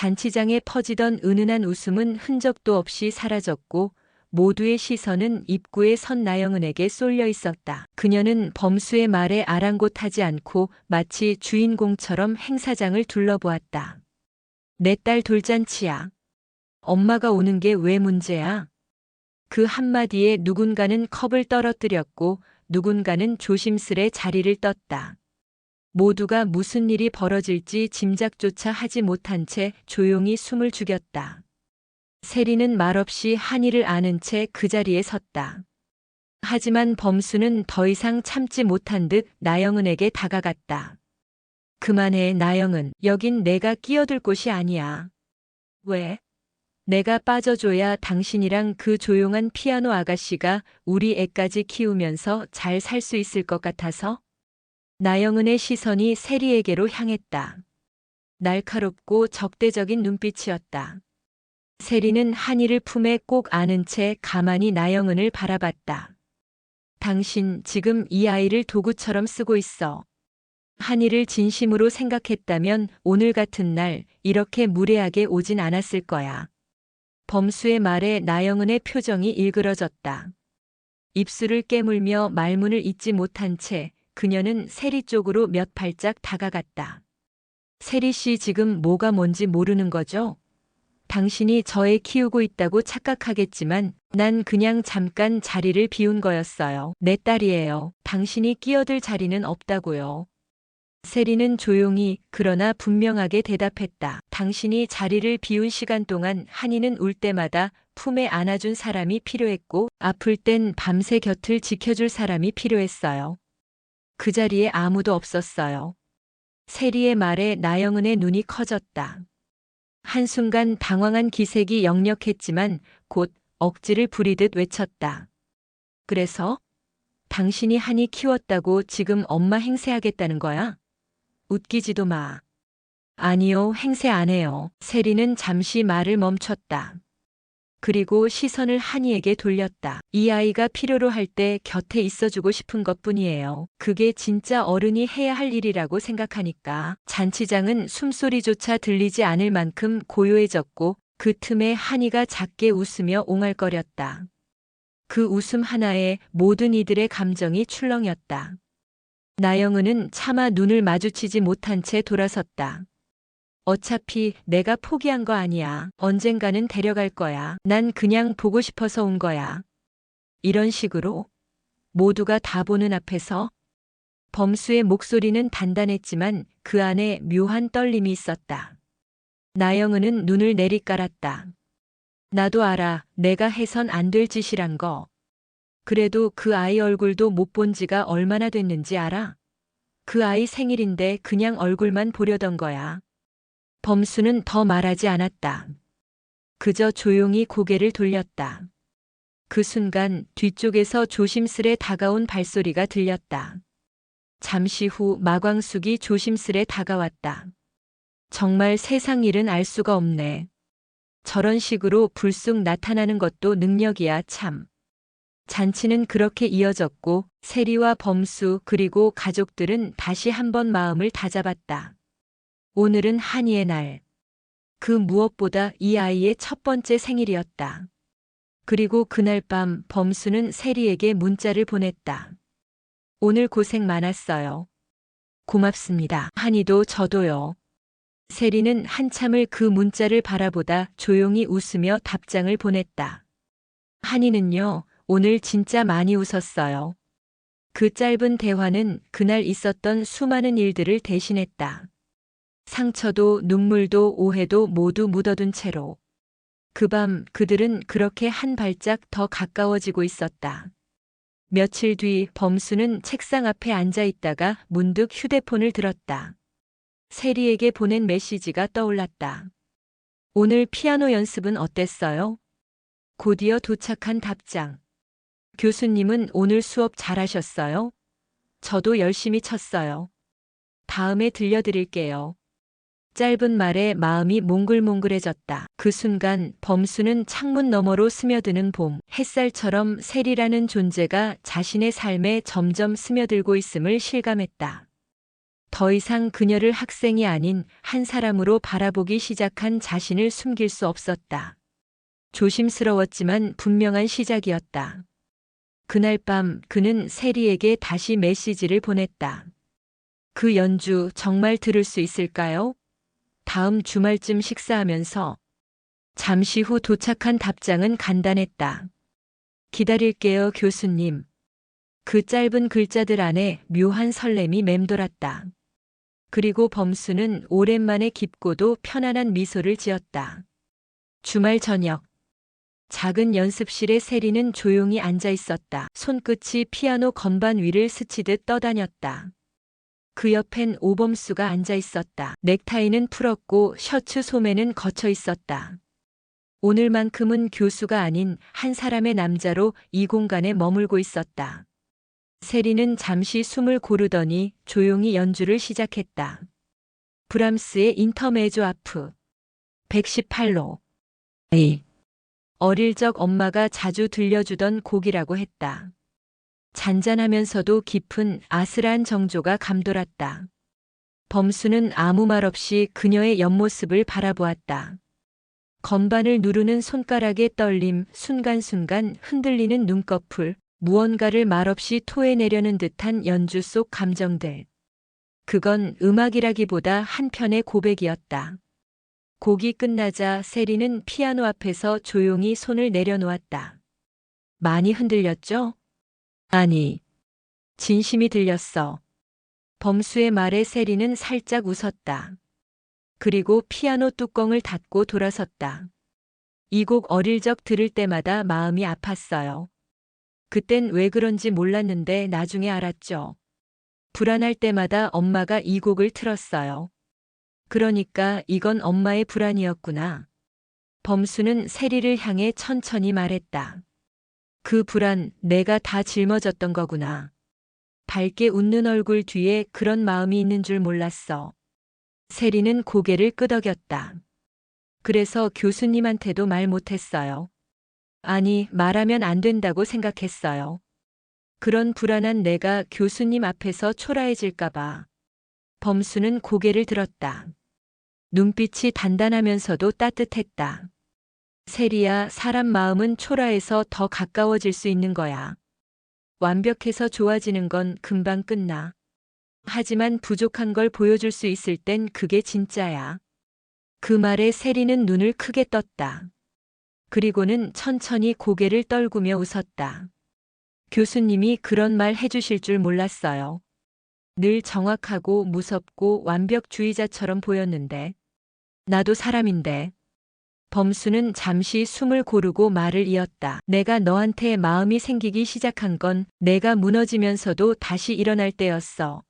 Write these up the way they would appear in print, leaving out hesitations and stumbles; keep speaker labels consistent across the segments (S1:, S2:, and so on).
S1: 잔치장에 퍼지던 은은한 웃음은 흔적도 없이 사라졌고 모두의 시선은 입구에 선 나영은에게 쏠려 있었다. 그녀는 범수의 말에 아랑곳하지 않고 마치 주인공처럼 행사장을 둘러보았다. 내 딸 돌잔치야. 엄마가 오는 게 왜 문제야? 그 한마디에 누군가는 컵을 떨어뜨렸고 누군가는 조심스레 자리를 떴다. 모두가 무슨 일이 벌어질지 짐작조차 하지 못한 채 조용히 숨을 죽였다. 세리는 말없이 한이를 아는 채 그 자리에 섰다. 하지만 범수는 더 이상 참지 못한 듯 나영은에게 다가갔다. 그만해, 나영은. 여긴 내가 끼어들 곳이 아니야. 왜? 내가 빠져줘야 당신이랑 그 조용한 피아노 아가씨가 우리 애까지 키우면서 잘 살 수 있을 것 같아서? 나영은의 시선이 세리에게로 향했다. 날카롭고 적대적인 눈빛이었다. 세리는 한이를 품에 꼭 안은 채 가만히 나영은을 바라봤다. 당신 지금 이 아이를 도구처럼 쓰고 있어. 한이를 진심으로 생각했다면 오늘 같은 날 이렇게 무례하게 오진 않았을 거야. 범수의 말에 나영은의 표정이 일그러졌다. 입술을 깨물며 말문을 잇지 못한 채 그녀는 세리 쪽으로 몇 발짝 다가갔다. 세리 씨, 지금 뭐가 뭔지 모르는 거죠? 당신이 저 애 키우고 있다고 착각하겠지만 난 그냥 잠깐 자리를 비운 거였어요. 내 딸이에요. 당신이 끼어들 자리는 없다고요. 세리는 조용히 그러나 분명하게 대답했다. 당신이 자리를 비운 시간 동안 한이는 울 때마다 품에 안아준 사람이 필요했고 아플 땐 밤새 곁을 지켜줄 사람이 필요했어요. 그 자리에 아무도 없었어요. 세리의 말에 나영은의 눈이 커졌다. 한순간 당황한 기색이 역력했지만 곧 억지를 부리듯 외쳤다. 그래서? 당신이 한이 키웠다고 지금 엄마 행세하겠다는 거야? 웃기지도 마. 아니요, 행세 안 해요. 세리는 잠시 말을 멈췄다. 그리고 시선을 한이에게 돌렸다. 이 아이가 필요로 할 때 곁에 있어주고 싶은 것뿐이에요. 그게 진짜 어른이 해야 할 일이라고 생각하니까. 잔치장은 숨소리조차 들리지 않을 만큼 고요해졌고 그 틈에 한이가 작게 웃으며 옹알거렸다. 그 웃음 하나에 모든 이들의 감정이 출렁였다. 나영은은 차마 눈을 마주치지 못한 채 돌아섰다. 어차피 내가 포기한 거 아니야. 언젠가는 데려갈 거야. 난 그냥 보고 싶어서 온 거야. 이런 식으로 모두가 다 보는 앞에서. 범수의 목소리는 단단했지만 그 안에 묘한 떨림이 있었다. 나영은은 눈을 내리깔았다. 나도 알아. 내가 해선 안 될 짓이란 거. 그래도 그 아이 얼굴도 못 본 지가 얼마나 됐는지 알아? 그 아이 생일인데 그냥 얼굴만 보려던 거야. 범수는 더 말하지 않았다. 그저 조용히 고개를 돌렸다. 그 순간 뒤쪽에서 조심스레 다가온 발소리가 들렸다. 잠시 후 마광숙이 조심스레 다가왔다. 정말 세상 일은 알 수가 없네. 저런 식으로 불쑥 나타나는 것도 능력이야 참. 잔치는 그렇게 이어졌고 세리와 범수 그리고 가족들은 다시 한번 마음을 다잡았다. 오늘은 한이의 날. 그 무엇보다 이 아이의 첫 번째 생일이었다. 그리고 그날 밤 범수는 세리에게 문자를 보냈다. 오늘 고생 많았어요. 고맙습니다. 한이도 저도요. 세리는 한참을 그 문자를 바라보다 조용히 웃으며 답장을 보냈다. 한이는요, 오늘 진짜 많이 웃었어요. 그 짧은 대화는 그날 있었던 수많은 일들을 대신했다. 상처도 눈물도 오해도 모두 묻어둔 채로. 그 밤 그들은 그렇게 한 발짝 더 가까워지고 있었다. 며칠 뒤 범수는 책상 앞에 앉아 있다가 문득 휴대폰을 들었다. 세리에게 보낸 메시지가 떠올랐다. 오늘 피아노 연습은 어땠어요? 곧이어 도착한 답장. 교수님은 오늘 수업 잘하셨어요? 저도 열심히 쳤어요. 다음에 들려드릴게요. 짧은 말에 마음이 몽글몽글해졌다. 그 순간 범수는 창문 너머로 스며드는 봄, 햇살처럼 세리라는 존재가 자신의 삶에 점점 스며들고 있음을 실감했다. 더 이상 그녀를 학생이 아닌 한 사람으로 바라보기 시작한 자신을 숨길 수 없었다. 조심스러웠지만 분명한 시작이었다. 그날 밤 그는 세리에게 다시 메시지를 보냈다. 그 연주 정말 들을 수 있을까요? 다음 주말쯤 식사하면서. 잠시 후 도착한 답장은 간단했다. 기다릴게요, 교수님. 그 짧은 글자들 안에 묘한 설렘이 맴돌았다. 그리고 범수는 오랜만에 깊고도 편안한 미소를 지었다. 주말 저녁. 작은 연습실에 세리는 조용히 앉아 있었다. 손끝이 피아노 건반 위를 스치듯 떠다녔다. 그 옆엔 오범수가 앉아 있었다. 넥타이는 풀었고 셔츠 소매는 거쳐 있었다. 오늘만큼은 교수가 아닌 한 사람의 남자로 이 공간에 머물고 있었다. 세리는 잠시 숨을 고르더니 조용히 연주를 시작했다. 브람스의 인터메조 아프 118로. 어릴 적 엄마가 자주 들려주던 곡이라고 했다. 잔잔하면서도 깊은 아슬한 정조가 감돌았다. 범수는 아무 말 없이 그녀의 옆모습을 바라보았다. 건반을 누르는 손가락의 떨림, 순간순간 흔들리는 눈꺼풀, 무언가를 말없이 토해내려는 듯한 연주 속 감정들. 그건 음악이라기보다 한편의 고백이었다. 곡이 끝나자 세리는 피아노 앞에서 조용히 손을 내려놓았다. 많이 흔들렸죠? 아니, 진심이 들렸어. 범수의 말에 세리는 살짝 웃었다. 그리고 피아노 뚜껑을 닫고 돌아섰다. 이 곡 어릴 적 들을 때마다 마음이 아팠어요. 그땐 왜 그런지 몰랐는데 나중에 알았죠. 불안할 때마다 엄마가 이 곡을 틀었어요. 그러니까 이건 엄마의 불안이었구나. 범수는 세리를 향해 천천히 말했다. 그 불안, 내가 다 짊어졌던 거구나. 밝게 웃는 얼굴 뒤에 그런 마음이 있는 줄 몰랐어. 세리는 고개를 끄덕였다. 그래서 교수님한테도 말 못했어요. 아니, 말하면 안 된다고 생각했어요. 그런 불안한 내가 교수님 앞에서 초라해질까봐. 범수는 고개를 들었다. 눈빛이 단단하면서도 따뜻했다. 세리야, 사람 마음은 초라해서 더 가까워질 수 있는 거야. 완벽해서 좋아지는 건 금방 끝나. 하지만 부족한 걸 보여줄 수 있을 땐 그게 진짜야. 그 말에 세리는 눈을 크게 떴다. 그리고는 천천히 고개를 떨구며 웃었다. 교수님이 그런 말 해주실 줄 몰랐어요. 늘 정확하고 무섭고 완벽주의자처럼 보였는데. 나도 사람인데. 범수는 잠시 숨을 고르고 말을 이었다. 내가 너한테 마음이 생기기 시작한 건 내가 무너지면서도 다시 일어날 때였어.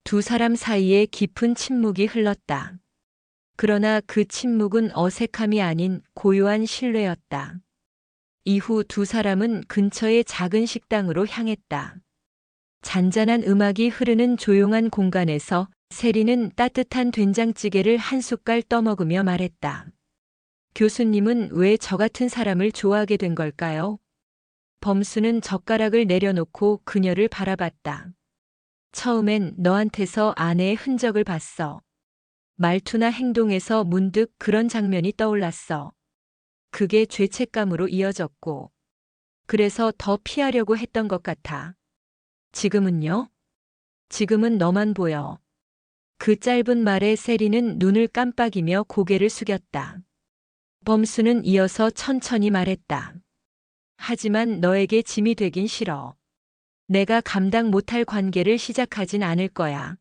S1: 두 사람 사이에 깊은 침묵이 흘렀다. 그러나 그 침묵은 어색함이 아닌 고요한 신뢰였다. 이후 두 사람은 근처의 작은 식당으로 향했다. 잔잔한 음악이 흐르는 조용한 공간에서 세리는 따뜻한 된장찌개를 한 숟갈 떠먹으며 말했다. 교수님은 왜 저 같은 사람을 좋아하게 된 걸까요? 범수는 젓가락을 내려놓고 그녀를 바라봤다. 처음엔 너한테서 아내의 흔적을 봤어. 말투나 행동에서 문득 그런 장면이 떠올랐어. 그게 죄책감으로 이어졌고. 그래서 더 피하려고 했던 것 같아. 지금은요? 지금은 너만 보여. 그 짧은 말에 세리는 눈을 깜빡이며 고개를 숙였다. 범수는 이어서 천천히 말했다. 하지만 너에게 짐이 되긴 싫어. 내가 감당 못할 관계를 시작하진 않을 거야.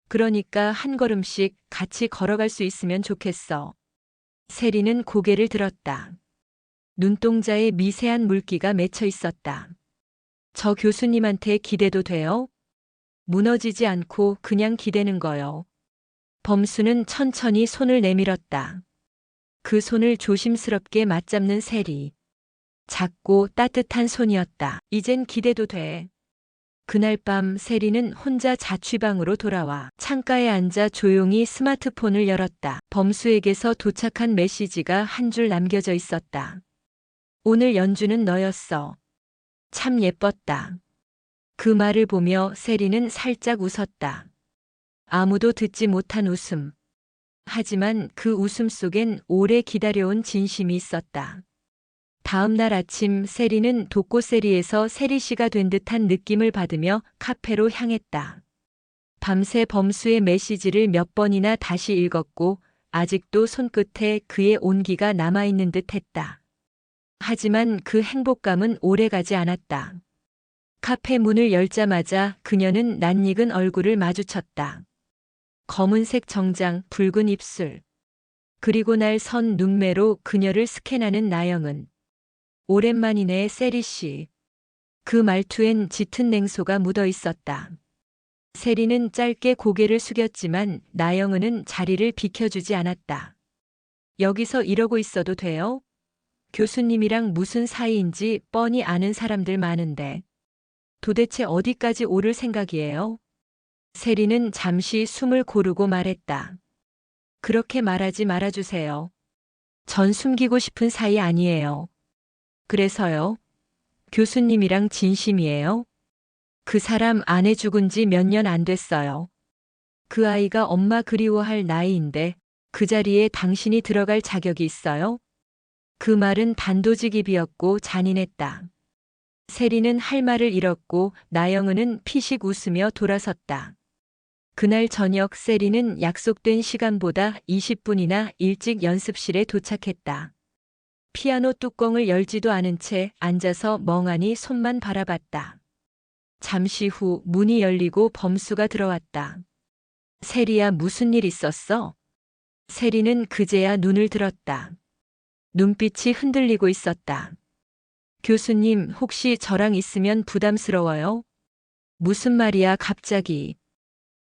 S1: 그러니까 한 걸음씩 같이 걸어갈 수 있으면 좋겠어. 세리는 고개를 들었다. 눈동자에 미세한 물기가 맺혀 있었다. 저 교수님한테 기대도 돼요? 무너지지 않고 그냥 기대는 거요. 범수는 천천히 손을 내밀었다. 그 손을 조심스럽게 맞잡는 세리. 작고 따뜻한 손이었다. 이젠 기대도 돼. 그날 밤 세리는 혼자 자취방으로 돌아와 창가에 앉아 조용히 스마트폰을 열었다. 범수에게서 도착한 메시지가 한 줄 남겨져 있었다. 오늘 연주는 너였어. 참 예뻤다. 그 말을 보며 세리는 살짝 웃었다. 아무도 듣지 못한 웃음. 하지만 그 웃음 속엔 오래 기다려온 진심이 있었다. 다음 날 아침 세리는 독고세리에서 세리 씨가 된 듯한 느낌을 받으며 카페로 향했다. 밤새 범수의 메시지를 몇 번이나 다시 읽었고 아직도 손끝에 그의 온기가 남아있는 듯 했다. 하지만 그 행복감은 오래가지 않았다. 카페 문을 열자마자 그녀는 낯익은 얼굴을 마주쳤다. 검은색 정장, 붉은 입술. 그리고 날 선 눈매로 그녀를 스캔하는 나영은. 오랜만이네, 세리 씨. 그 말투엔 짙은 냉소가 묻어 있었다. 세리는 짧게 고개를 숙였지만 나영은은 자리를 비켜주지 않았다. 여기서 이러고 있어도 돼요? 교수님이랑 무슨 사이인지 뻔히 아는 사람들 많은데. 도대체 어디까지 오를 생각이에요? 세리는 잠시 숨을 고르고 말했다. 그렇게 말하지 말아주세요. 전 숨기고 싶은 사이 아니에요. 그래서요? 교수님이랑 진심이에요? 그 사람 아내 죽은 지 몇 년 안 됐어요. 그 아이가 엄마 그리워할 나이인데 그 자리에 당신이 들어갈 자격이 있어요? 그 말은 단도직입이었고 잔인했다. 세리는 할 말을 잃었고 나영은은 피식 웃으며 돌아섰다. 그날 저녁 세리는 약속된 시간보다 20분이나 일찍 연습실에 도착했다. 피아노 뚜껑을 열지도 않은 채 앉아서 멍하니 손만 바라봤다. 잠시 후 문이 열리고 범수가 들어왔다. 세리야, 무슨 일 있었어? 세리는 그제야 눈을 들었다. 눈빛이 흔들리고 있었다. 교수님, 혹시 저랑 있으면 부담스러워요? 무슨 말이야, 갑자기.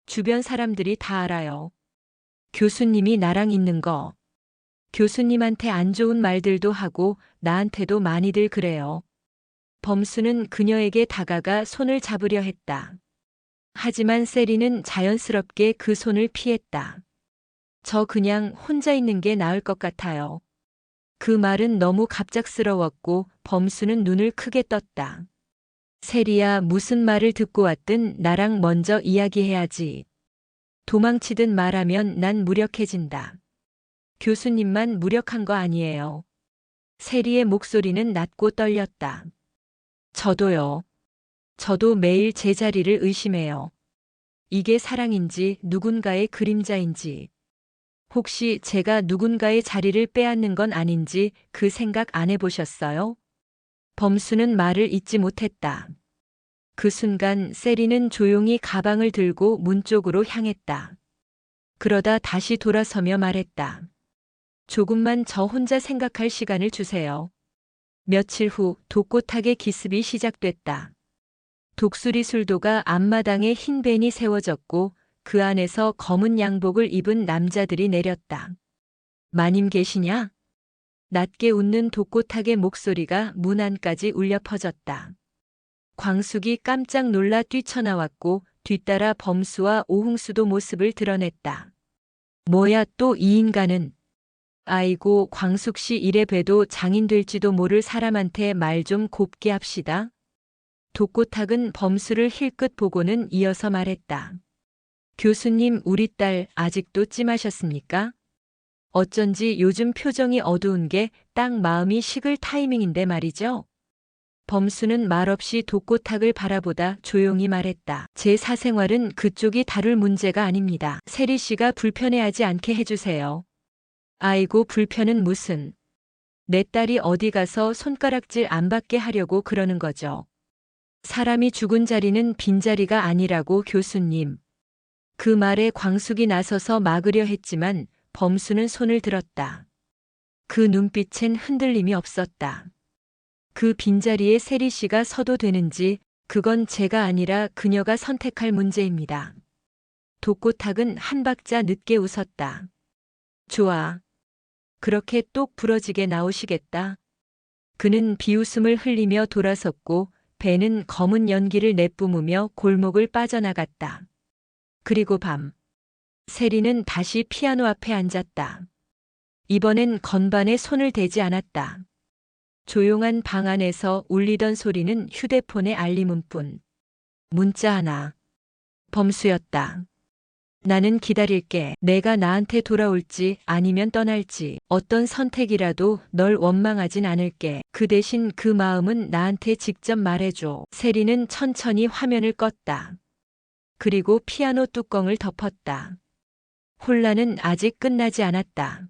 S1: 주변 사람들이 다 알아요. 교수님이 나랑 있는 거. 교수님한테 안 좋은 말들도 하고 나한테도 많이들 그래요. 범수는 그녀에게 다가가 손을 잡으려 했다. 하지만 세리는 자연스럽게 그 손을 피했다. 저 그냥 혼자 있는 게 나을 것 같아요. 그 말은 너무 갑작스러웠고 범수는 눈을 크게 떴다. 세리야, 무슨 말을 듣고 왔든 나랑 먼저 이야기해야지. 도망치든 말하면 난 무력해진다. 교수님만 무력한 거 아니에요. 세리의 목소리는 낮고 떨렸다. 저도요. 저도 매일 제 자리를 의심해요. 이게 사랑인지 누군가의 그림자인지. 혹시 제가 누군가의 자리를 빼앗는 건 아닌지 그 생각 안 해보셨어요? 범수는 말을 잇지 못했다. 그 순간 세리는 조용히 가방을 들고 문 쪽으로 향했다. 그러다 다시 돌아서며 말했다. 조금만 저 혼자 생각할 시간을 주세요. 며칠 후 독고탁의 기습이 시작됐다. 독수리 술도가 앞마당에 흰 벤이 세워졌고 그 안에서 검은 양복을 입은 남자들이 내렸다. 마님 계시냐? 낮게 웃는 독고탁의 목소리가 문 안까지 울려 퍼졌다. 광숙이 깜짝 놀라 뛰쳐나왔고 뒤따라 범수와 오흥수도 모습을 드러냈다. 뭐야 또 이 인간은. 아이고 광숙 씨 이래 봬도 장인 될지도 모를 사람한테 말 좀 곱게 합시다. 독고탁은 범수를 힐끗 보고는 이어서 말했다. 교수님 우리 딸 아직도 찜하셨습니까? 어쩐지 요즘 표정이 어두운 게 딱 마음이 식을 타이밍인데 말이죠. 범수는 말없이 독고탁을 바라보다 조용히 말했다. 제 사생활은 그쪽이 다룰 문제가 아닙니다. 세리 씨가 불편해하지 않게 해주세요. 아이고 불편은 무슨. 내 딸이 어디 가서 손가락질 안 받게 하려고 그러는 거죠. 사람이 죽은 자리는 빈자리가 아니라고 교수님. 그 말에 광숙이 나서서 막으려 했지만 범수는 손을 들었다. 그 눈빛엔 흔들림이 없었다. 그 빈자리에 세리 씨가 서도 되는지 그건 제가 아니라 그녀가 선택할 문제입니다. 독고탁은 한 박자 늦게 웃었다. 좋아. 그렇게 똑 부러지게 나오시겠다. 그는 비웃음을 흘리며 돌아섰고 배는 검은 연기를 내뿜으며 골목을 빠져나갔다. 그리고 밤. 세리는 다시 피아노 앞에 앉았다. 이번엔 건반에 손을 대지 않았다. 조용한 방 안에서 울리던 소리는 휴대폰의 알림음뿐. 문자 하나. 범수였다. 나는 기다릴게. 내가 나한테 돌아올지 아니면 떠날지 어떤 선택이라도 널 원망하진 않을게. 그 대신 그 마음은 나한테 직접 말해줘. 세리는 천천히 화면을 껐다. 그리고 피아노 뚜껑을 덮었다. 혼란은 아직 끝나지 않았다.